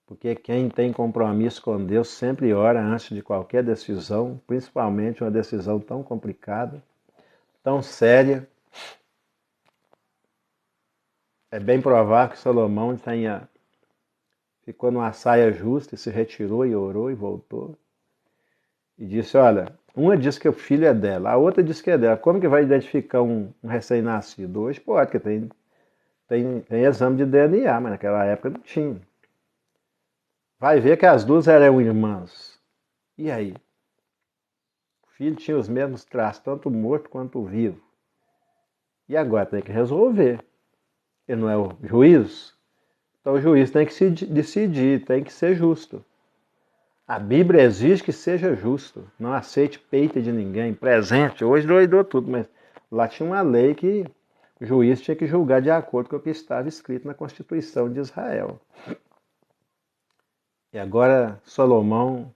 porque quem tem compromisso com Deus sempre ora antes de qualquer decisão, principalmente uma decisão tão complicada, tão séria. É bem provável que Salomão ficou numa saia justa e se retirou e orou e voltou. E disse, olha, uma diz que o filho é dela, a outra diz que é dela. Como que vai identificar um recém-nascido? Hoje pode, porque tem exame de DNA, mas naquela época não tinha. Vai ver que as duas eram irmãs. E aí? O filho tinha os mesmos traços, tanto morto quanto vivo. E agora tem que resolver. Ele não é o juiz? Então o juiz tem que se decidir, tem que ser justo. A Bíblia exige que seja justo. Não aceite peita de ninguém, presente. Hoje doidou tudo, mas lá tinha uma lei que o juiz tinha que julgar de acordo com o que estava escrito na Constituição de Israel. E agora Salomão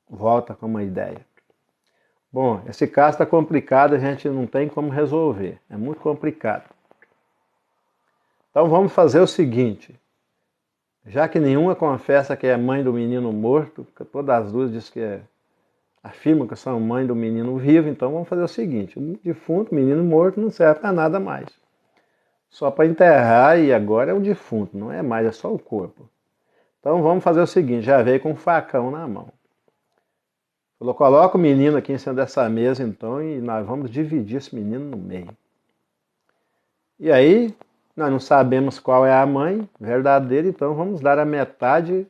volta com uma ideia. Bom, esse caso está complicado, a gente não tem como resolver. É muito complicado. Então vamos fazer o seguinte. Já que nenhuma confessa que é mãe do menino morto, todas as duas afirmam que são mãe do menino vivo, então vamos fazer o seguinte. O defunto, menino morto, não serve para nada mais. Só para enterrar e agora é o defunto, não é mais, é só o corpo. Então vamos fazer o seguinte, já veio com um facão na mão. Falou, coloca o menino aqui em cima dessa mesa então e nós vamos dividir esse menino no meio. E aí Nós não sabemos qual é a mãe verdadeira, então vamos dar a metade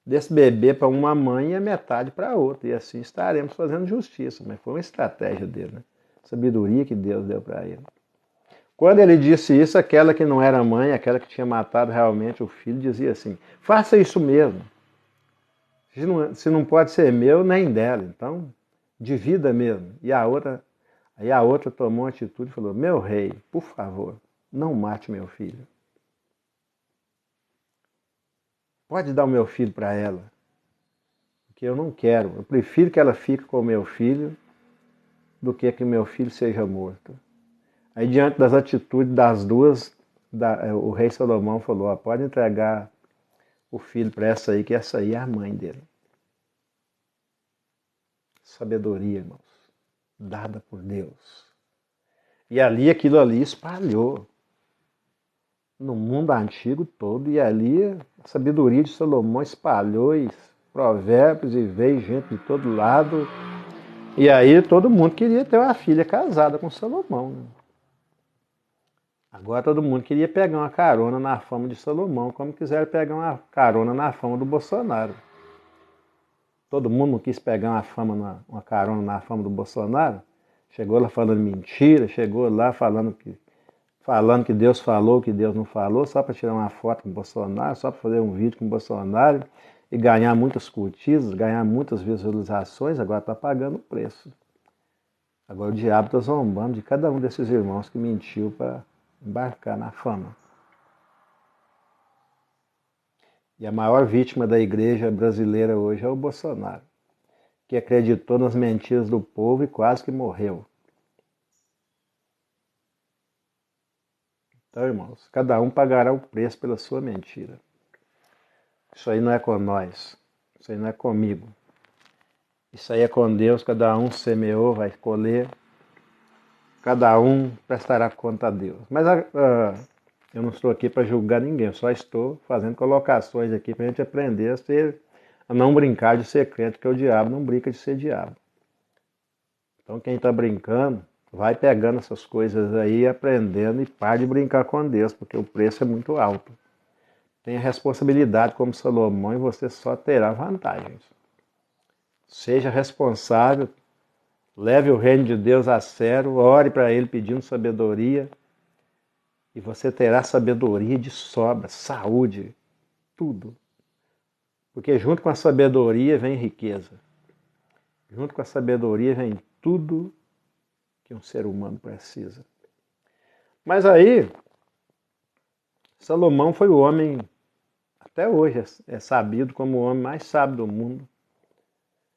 desse bebê para uma mãe e a metade para outra. E assim estaremos fazendo justiça. Mas foi uma estratégia dele, né? Sabedoria que Deus deu para ele. Quando ele disse isso, aquela que não era mãe, aquela que tinha matado realmente o filho, dizia assim: faça isso mesmo. Se não pode ser meu, nem dela. Então, divida mesmo. Aí a outra tomou uma atitude e falou: meu rei, por favor, não mate meu filho. Pode dar o meu filho para ela, porque eu não quero. Eu prefiro que ela fique com o meu filho do que meu filho seja morto. Aí, diante das atitudes das duas, o rei Salomão falou: ó, pode entregar o filho para essa aí, que essa aí é a mãe dele. Sabedoria, irmãos, dada por Deus. E ali, aquilo ali espalhou no mundo antigo todo, e ali a sabedoria de Salomão espalhou e provérbios, e veio gente de todo lado. E aí todo mundo queria ter uma filha casada com Salomão, né? Agora todo mundo queria pegar uma carona na fama de Salomão, como quiseram pegar uma carona na fama do Bolsonaro. Todo mundo não quis pegar uma carona na fama do Bolsonaro. Chegou lá falando mentira, chegou lá falando que Deus falou, que Deus não falou, só para tirar uma foto com o Bolsonaro, só para fazer um vídeo com o Bolsonaro e ganhar muitas curtidas, ganhar muitas visualizações. Agora está pagando o preço. Agora o diabo está zombando de cada um desses irmãos que mentiu para embarcar na fama. E a maior vítima da igreja brasileira hoje é o Bolsonaro, que acreditou nas mentiras do povo e quase que morreu. Então, irmãos, cada um pagará o preço pela sua mentira. Isso aí não é com nós, isso aí não é comigo. Isso aí é com Deus, cada um semeou, vai colher, cada um prestará conta a Deus. Mas eu não estou aqui para julgar ninguém, eu só estou fazendo colocações aqui para a gente aprender a não brincar de ser crente, porque o diabo não brinca de ser diabo. Então quem está brincando, vai pegando essas coisas aí, aprendendo, e para de brincar com Deus, porque o preço é muito alto. Tenha responsabilidade como Salomão e você só terá vantagens. Seja responsável, leve o reino de Deus a sério, ore para ele pedindo sabedoria, e você terá sabedoria de sobra, saúde, tudo. Porque junto com a sabedoria vem riqueza. Junto com a sabedoria vem tudo que um ser humano precisa. Mas aí, Salomão foi o homem, até hoje é sabido como o homem mais sábio do mundo.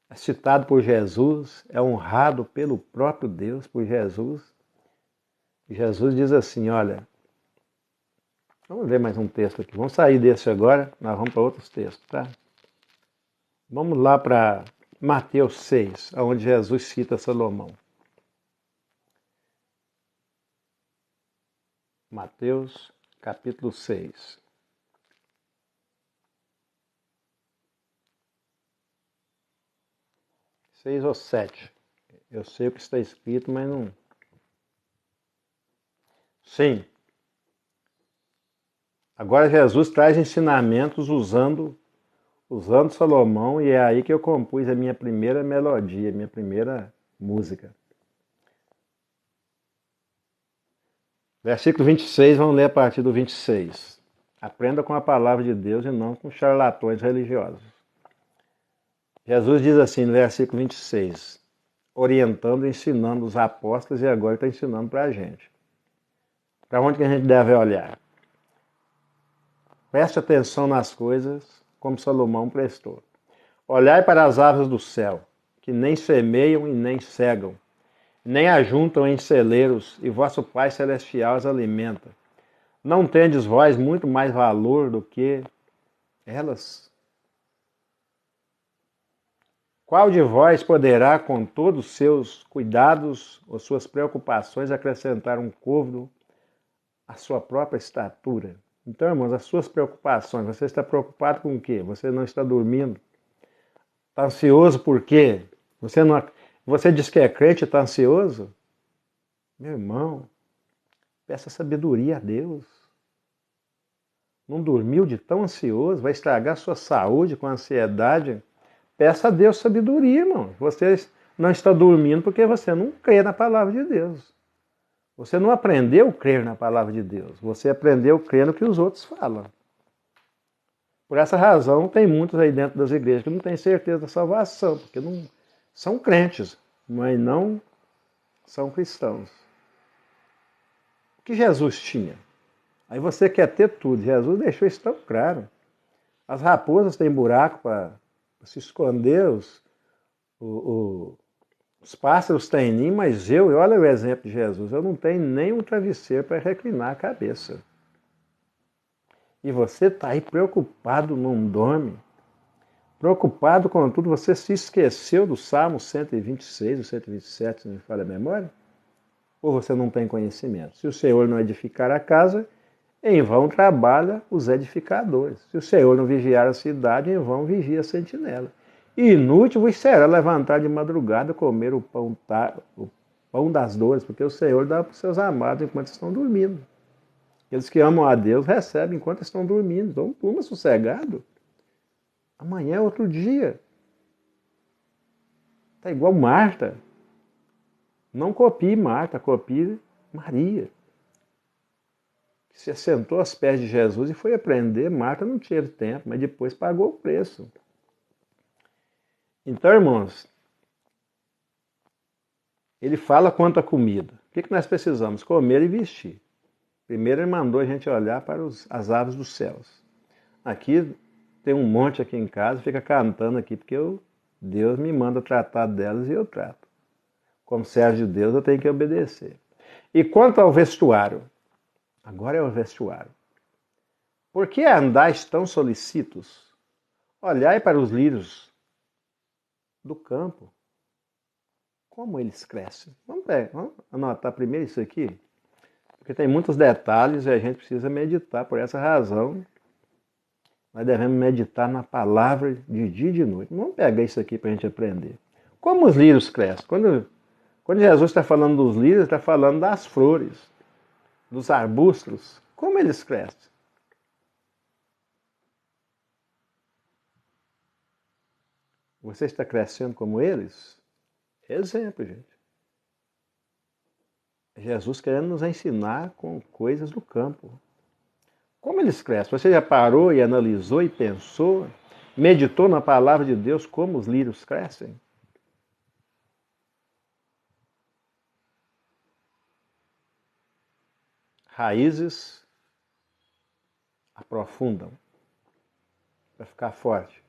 É citado por Jesus, é honrado pelo próprio Deus, por Jesus. E Jesus diz assim, olha, vamos ver mais um texto aqui. Vamos sair desse agora, nós vamos para outros textos, tá? Vamos lá para Mateus 6, onde Jesus cita Salomão. Mateus, capítulo 6. Seis ou 7. Eu sei o que está escrito, mas não... Sim. Agora Jesus traz ensinamentos usando Salomão, e é aí que eu compus a minha primeira melodia, a minha primeira música. Versículo 26, vamos ler a partir do 26. Aprenda com a palavra de Deus e não com charlatões religiosos. Jesus diz assim no versículo 26, orientando, ensinando os apóstolos, e agora está ensinando para a gente. Para onde que a gente deve olhar? Preste atenção nas coisas como Salomão prestou. Olhai para as aves do céu, que nem semeiam e nem cegam, nem ajuntam em celeiros, e vosso Pai Celestial as alimenta. Não tendes vós muito mais valor do que elas? Qual de vós poderá, com todos os seus cuidados ou suas preocupações, acrescentar um côvado à sua própria estatura? Então, irmãos, as suas preocupações, você está preocupado com o quê? Você não está dormindo? Está ansioso por quê? Você diz que é crente e está ansioso? Meu irmão, peça sabedoria a Deus. Não dormiu de tão ansioso? Vai estragar sua saúde com ansiedade? Peça a Deus sabedoria, irmão. Você não está dormindo porque você não crê na palavra de Deus. Você não aprendeu a crer na palavra de Deus. Você aprendeu a crer no que os outros falam. Por essa razão, tem muitos aí dentro das igrejas que não têm certeza da salvação, porque não são crentes, mas não são cristãos. O que Jesus tinha? Aí você quer ter tudo. Jesus deixou isso tão claro. As raposas têm buraco para se esconder, os pássaros têm ninho, mas olha o exemplo de Jesus, eu não tenho nem um travesseiro para reclinar a cabeça. E você está aí preocupado, não dorme. Preocupado com tudo, você se esqueceu do Salmo 126, o 127, se não me falha a memória? Ou você não tem conhecimento? Se o Senhor não edificar a casa, em vão trabalha os edificadores. Se o Senhor não vigiar a cidade, em vão vigia a sentinela. E inútil vos será levantar de madrugada, comer o pão das dores, porque o Senhor dá para os seus amados enquanto estão dormindo. Aqueles que amam a Deus recebem enquanto estão dormindo. Então, durma sossegado. Amanhã é outro dia. Está igual Marta. Não copie Marta, copie Maria. Que se assentou aos pés de Jesus e foi aprender. Marta não teve tempo, mas depois pagou o preço. Então, irmãos, ele fala quanto à comida. O que nós precisamos? Comer e vestir. Primeiro ele mandou a gente olhar para as aves dos céus. Aqui tem um monte aqui em casa, fica cantando aqui, porque Deus me manda tratar delas e eu trato. Como servo de Deus, eu tenho que obedecer. E quanto ao vestuário? Agora é o vestuário. Por que andais tão solícitos? Olhai para os lírios do campo. Como eles crescem? Vamos anotar primeiro isso aqui, porque tem muitos detalhes e a gente precisa meditar. Por essa razão, nós devemos meditar na palavra de dia e de noite. Vamos pegar isso aqui para a gente aprender. Como os lírios crescem? Quando Jesus está falando dos lírios, está falando das flores, dos arbustos. Como eles crescem? Você está crescendo como eles? Exemplo, gente. Jesus querendo nos ensinar com coisas do campo. Como eles crescem? Você já parou e analisou e pensou, meditou na palavra de Deus como os lírios crescem? Raízes aprofundam para ficar forte.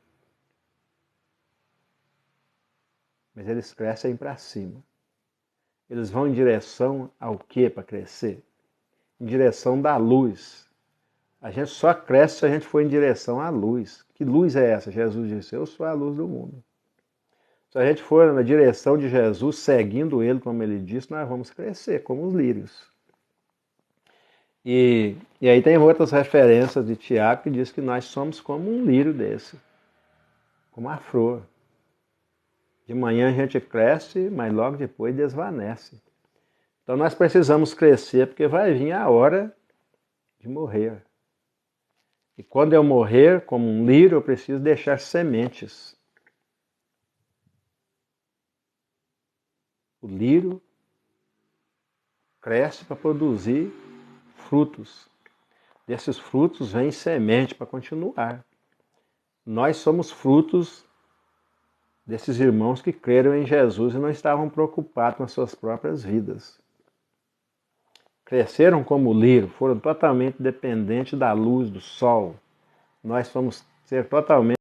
Mas eles crescem para cima. Eles vão em direção ao que para crescer? Em direção da luz. A gente só cresce se a gente for em direção à luz. Que luz é essa? Jesus disse, eu sou a luz do mundo. Se a gente for na direção de Jesus, seguindo ele, como ele disse, nós vamos crescer, como os lírios. E aí tem outras referências de Tiago que diz que nós somos como um lírio desse, como a flor. De manhã a gente cresce, mas logo depois desvanece. Então nós precisamos crescer, porque vai vir a hora de morrer. E quando eu morrer, como um lírio, eu preciso deixar sementes. O lírio cresce para produzir frutos. Desses frutos vem semente para continuar. Nós somos frutos desses irmãos que creram em Jesus e não estavam preocupados com as suas próprias vidas. Cresceram como lírio, foram totalmente dependentes da luz do sol. Nós vamos ser totalmente